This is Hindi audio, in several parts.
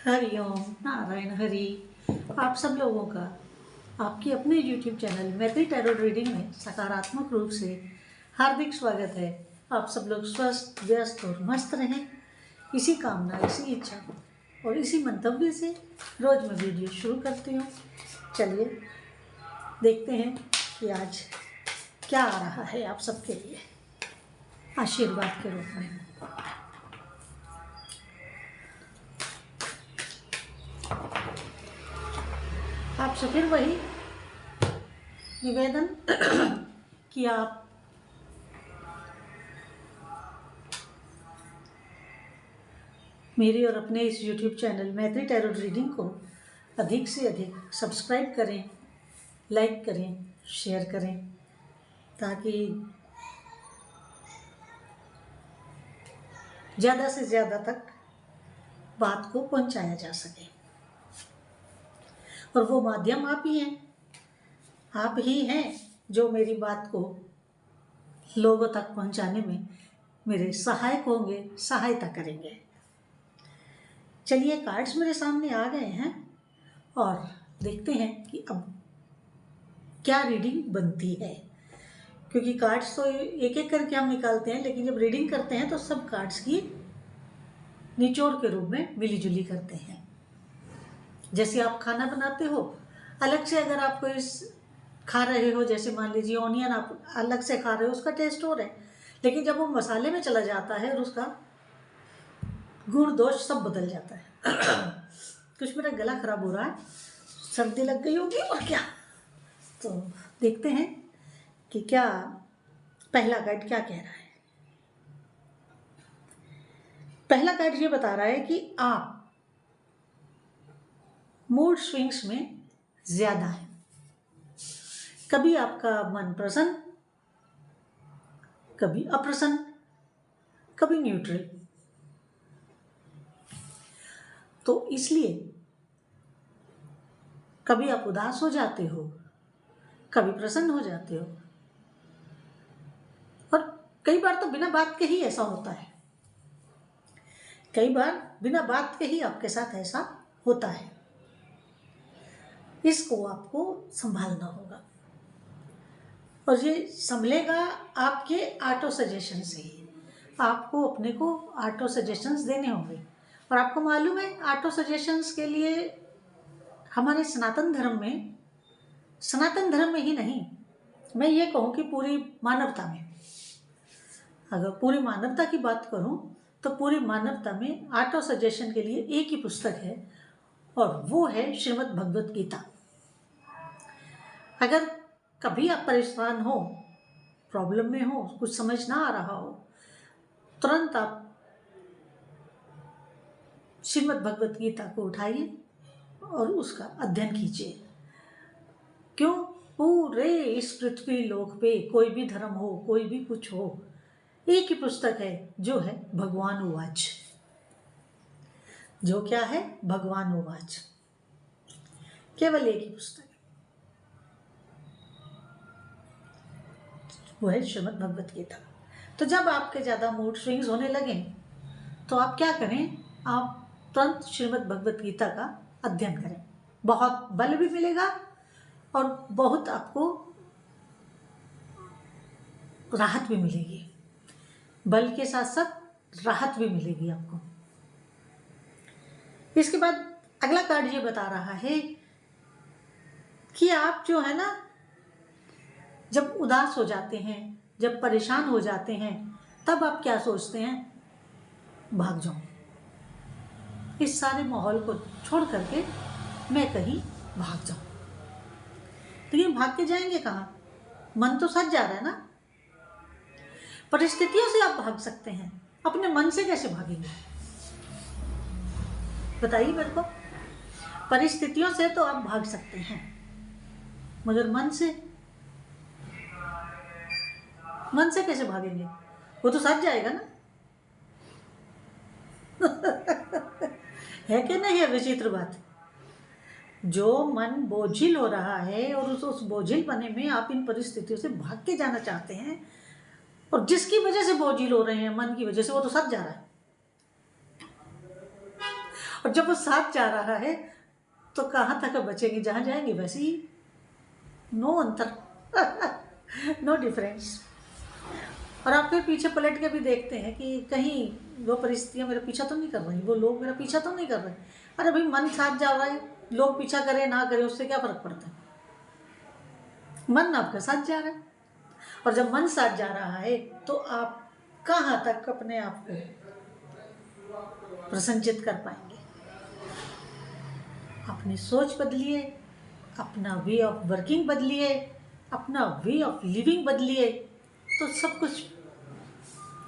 हरि ओम नारायण हरि। आप सब लोगों का आपके अपने YouTube चैनल मैत्री टैरोट रीडिंग में सकारात्मक रूप से हार्दिक स्वागत है। आप सब लोग स्वस्थ, व्यस्त और मस्त रहें, इसी कामना, इसी इच्छा और इसी मंतव्य से रोज मैं वीडियो शुरू करती हूँ। चलिए देखते हैं कि आज क्या आ रहा है आप सबके लिए आशीर्वाद के रूप में। आपसे फिर वही निवेदन कि आप मेरी और अपने इस YouTube चैनल मैत्री टैरोट रीडिंग को अधिक से अधिक सब्सक्राइब करें, लाइक करें, शेयर करें, ताकि ज़्यादा से ज़्यादा तक बात को पहुंचाया जा सके। और वो माध्यम आप ही हैं, आप ही हैं जो मेरी बात को लोगों तक पहुंचाने में मेरे सहायक होंगे, सहायता करेंगे। चलिए, कार्ड्स मेरे सामने आ गए हैं और देखते हैं कि अब क्या रीडिंग बनती है, क्योंकि कार्ड्स तो एक एक करके हम निकालते हैं, लेकिन जब रीडिंग करते हैं तो सब कार्ड्स की निचोड़ के रूप में मिली जुली करते हैं। जैसे आप खाना बनाते हो, अलग से अगर आप कोई खा रहे हो, जैसे मान लीजिए ऑनियन आप अलग से खा रहे हो, उसका टेस्ट और है, लेकिन जब वो मसाले में चला जाता है और उसका गुण दोष सब बदल जाता है। कुछ मेरा गला खराब हो रहा है, सर्दी लग गई होगी और क्या। तो देखते हैं कि क्या पहला कार्ड क्या कह रहा है। पहला कार्ड ये बता रहा है कि आप मूड स्विंग्स में ज्यादा है। कभी आपका मन प्रसन्न, कभी अप्रसन्न, कभी न्यूट्रल। तो इसलिए कभी आप उदास हो जाते हो, कभी प्रसन्न हो जाते हो, और कई बार तो बिना बात के ही ऐसा होता है। कई बार बिना बात के ही आपके साथ ऐसा होता है। इसको आपको संभालना होगा, और ये संभलेगा आपके ऑटो सजेशन से ही। आपको अपने को ऑटो सजेशंस देने होंगे, और आपको मालूम है ऑटो सजेशंस के लिए हमारे सनातन धर्म में ही नहीं, मैं ये कहूँ कि पूरी मानवता में, अगर पूरी मानवता की बात करूँ तो पूरी मानवता में ऑटो सजेशन के लिए एक ही पुस्तक है, और वो है श्रीमद् भगवत गीता। अगर कभी आप परेशान हो, प्रॉब्लम में हो, कुछ समझ ना आ रहा हो, तुरंत आप श्रीमद् भगवत गीता को उठाइए और उसका अध्ययन कीजिए। क्यों? पूरे इस पृथ्वी लोक पे कोई भी धर्म हो, कोई भी कुछ हो, एक ही पुस्तक है जो है भगवान उवाच। जो क्या है? भगवान उवाच। केवल एक ही पुस्तक है, वो है श्रीमद् भगवत गीता। तो जब आपके ज़्यादा मूड स्विंग्स होने लगे तो आप क्या करें? आप तुरंत श्रीमद् भगवत गीता का अध्ययन करें। बहुत बल भी मिलेगा और बहुत आपको राहत भी मिलेगी। बल के साथ साथ राहत भी मिलेगी आपको। इसके बाद अगला कार्ड ये बता रहा है कि आप जो है ना, जब उदास हो जाते हैं, जब परेशान हो जाते हैं, तब आप क्या सोचते हैं? भाग जाऊं, इस सारे माहौल को छोड़ करके मैं कहीं भाग जाऊं। लेकिन भाग के जाएंगे कहाँ? मन तो सज जा रहा है ना। परिस्थितियों से आप भाग सकते हैं, अपने मन से कैसे भागेंगे? बताइए मेरे को। परिस्थितियों से तो आप भाग सकते हैं, मगर मन से कैसे भागेंगे? वो तो सज जाएगा ना। है कि नहीं है विचित्र बात? जो मन बोझिल हो रहा है और उस बोझिल पने में आप इन परिस्थितियों से भाग के जाना चाहते हैं, और जिसकी वजह से बोझिल हो रहे हैं, मन की वजह से, वो तो सज जा रहा है। और जब वो साथ जा रहा है तो कहाँ तक बचेंगे, जहाँ जाएंगे वैसे ही, नो अंतर नो डिफरेंस। और आप फिर पीछे पलट के भी देखते हैं कि कहीं वो परिस्थितियाँ मेरा पीछा तो नहीं कर रही, वो लोग मेरा पीछा तो नहीं कर रहे। अरे भाई, मन साथ जा रहा है, लोग पीछा करें ना करें उससे क्या फर्क पड़ता है, मन आपके साथ जा रहा है। और जब मन साथ जा रहा है तो आप कहाँ तक अपने आप को प्रसन्नचित कर पाएंगे। अपनी सोच बदलिए, अपना वे ऑफ वर्किंग बदलिए, अपना वे ऑफ लिविंग बदलिए, तो सब कुछ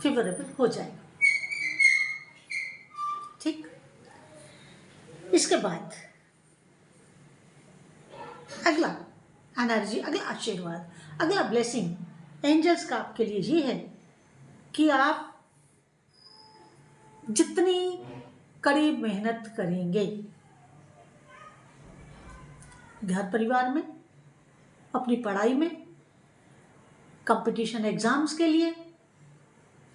फेवरेबल हो जाएगा। ठीक। इसके बाद अगला एनर्जी, अगला आशीर्वाद, अगला ब्लेसिंग एंजल्स का आपके लिए ये है कि आप जितनी कड़ी मेहनत करेंगे घर परिवार में, अपनी पढ़ाई में, कंपटीशन एग्जाम्स के लिए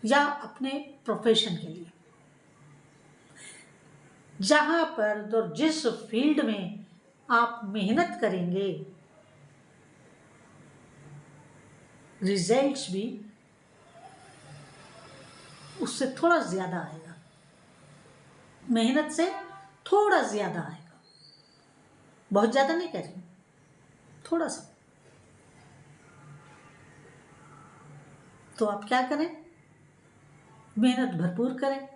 या अपने प्रोफेशन के लिए, जहां पर और जिस फील्ड में आप मेहनत करेंगे, रिजल्ट्स भी उससे थोड़ा ज्यादा आएगा, मेहनत से थोड़ा ज्यादा आएगा। बहुत ज्यादा नहीं कह रही, थोड़ा सा। तो आप क्या करें, मेहनत भरपूर करें,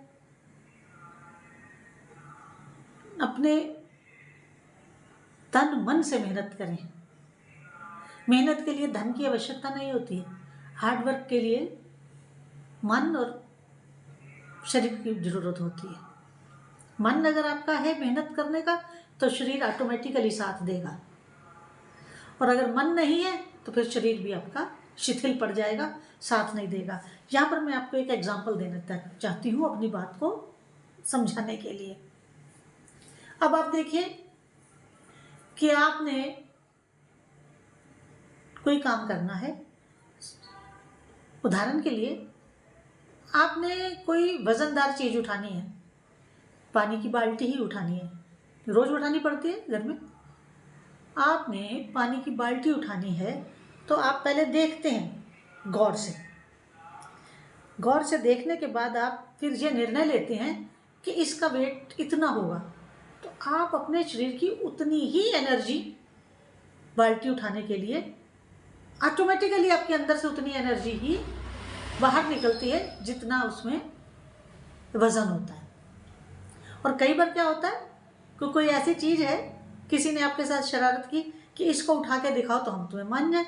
अपने तन मन से मेहनत करें। मेहनत के लिए धन की आवश्यकता नहीं होती है, हार्ड वर्क के लिए मन और शरीर की जरूरत होती है। मन अगर आपका है मेहनत करने का तो शरीर ऑटोमेटिकली साथ देगा, और अगर मन नहीं है तो फिर शरीर भी आपका शिथिल पड़ जाएगा, साथ नहीं देगा। यहाँ पर मैं आपको एक एग्जांपल देना चाहती हूँ अपनी बात को समझाने के लिए। अब आप देखिए कि आपने कोई काम करना है, उदाहरण के लिए आपने कोई वजनदार चीज उठानी है, पानी की बाल्टी ही उठानी है, रोज उठानी पड़ती है घर में। आपने पानी की बाल्टी उठानी है तो आप पहले देखते हैं गौर से, गौर से देखने के बाद आप फिर ये निर्णय लेते हैं कि इसका वेट इतना होगा, तो आप अपने शरीर की उतनी ही एनर्जी बाल्टी उठाने के लिए ऑटोमेटिकली आपके अंदर से उतनी एनर्जी ही बाहर निकलती है जितना उसमें वजन होता है। और कई बार क्या होता है कि कोई ऐसी चीज है, किसी ने आपके साथ शरारत की कि इसको उठा के दिखाओ तो हम तुम्हें मान जाए,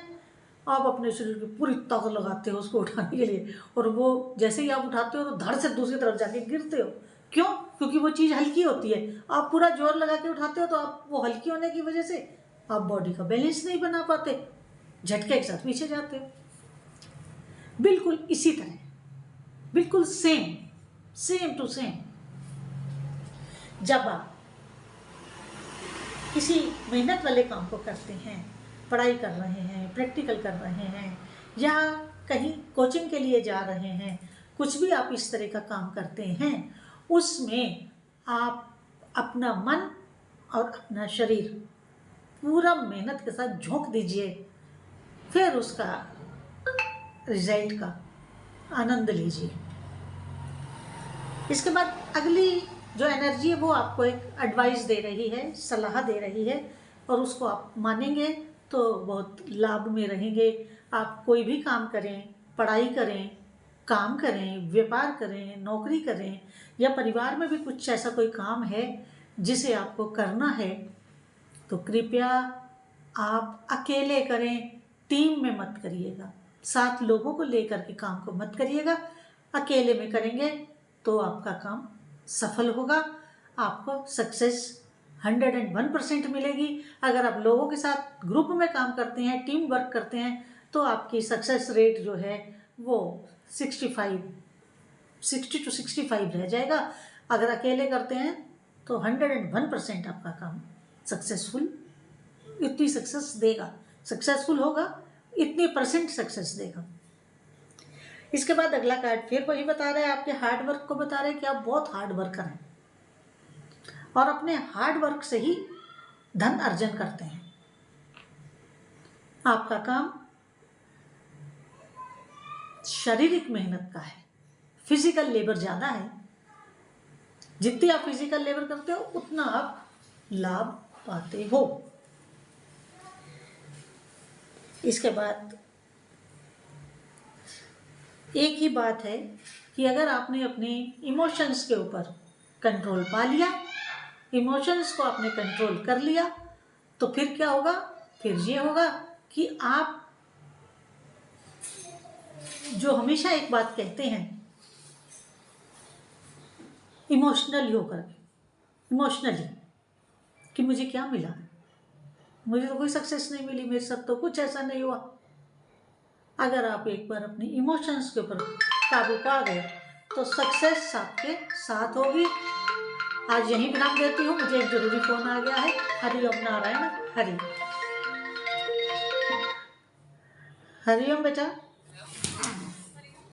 आप अपने शरीर की पूरी ताकत लगाते हो उसको उठाने के लिए, और वो जैसे ही आप उठाते हो तो धड़ से दूसरी तरफ जाके गिरते हो। क्यों? क्योंकि वो चीज़ हल्की होती है, आप पूरा जोर लगा के उठाते हो तो आप वो हल्की होने की वजह से आप बॉडी का बैलेंस नहीं बना पाते, झटके के साथ पीछे जाते हो। बिल्कुल इसी तरह, बिल्कुल सेम टू सेम, जब आप किसी मेहनत वाले काम को करते हैं, पढ़ाई कर रहे हैं, प्रैक्टिकल कर रहे हैं, या कहीं कोचिंग के लिए जा रहे हैं, कुछ भी आप इस तरह का काम करते हैं, उसमें आप अपना मन और अपना शरीर पूरा मेहनत के साथ झोंक दीजिए, फिर उसका रिजल्ट का आनंद लीजिए। इसके बाद अगली जो एनर्जी है वो आपको एक एडवाइस दे रही है, सलाह दे रही है, और उसको आप मानेंगे तो बहुत लाभ में रहेंगे। आप कोई भी काम करें, पढ़ाई करें, काम करें, व्यापार करें, नौकरी करें, या परिवार में भी कुछ ऐसा कोई काम है जिसे आपको करना है, तो कृपया आप अकेले करें, टीम में मत करिएगा, 7 लोगों को लेकर के काम को मत करिएगा। अकेले में करेंगे तो आपका काम सफल होगा, आपको सक्सेस 101% मिलेगी। अगर आप लोगों के साथ ग्रुप में काम करते हैं, टीम वर्क करते हैं, तो आपकी सक्सेस रेट जो है वो 60 to 65 रह जाएगा। अगर अकेले करते हैं तो 101% आपका काम सक्सेसफुल, इतनी सक्सेस देगा, सक्सेसफुल होगा, इतनी % सक्सेस देगा। इसके बाद अगला कार्ड फिर वही बता रहा है, आपके हार्ड वर्क को बता रहे हैं कि आप बहुत हार्ड वर्कर हैं, और अपने हार्ड वर्क से ही धन अर्जन करते हैं। आपका काम शारीरिक मेहनत का है, फिजिकल लेबर ज़्यादा है। जितनी आप फिजिकल लेबर करते हो उतना आप लाभ पाते हो। इसके बाद एक ही बात है कि अगर आपने अपने इमोशंस के ऊपर कंट्रोल पा लिया, इमोशंस को आपने कंट्रोल कर लिया, तो फिर क्या होगा? फिर ये होगा कि आप जो हमेशा एक बात कहते हैं, इमोशनली होकर के, इमोशनली कि मुझे क्या मिला, मुझे तो कोई सक्सेस नहीं मिली, मेरे साथ तो कुछ ऐसा नहीं हुआ। अगर आप एक बार अपनी इमोशंस के ऊपर काबू पा गए तो सक्सेस आपके साथ होगी। आज यहीं विराम देती हूँ, मुझे एक जरूरी फोन आ गया है। हरिओम नारायण हरि। हरिओम बेटा।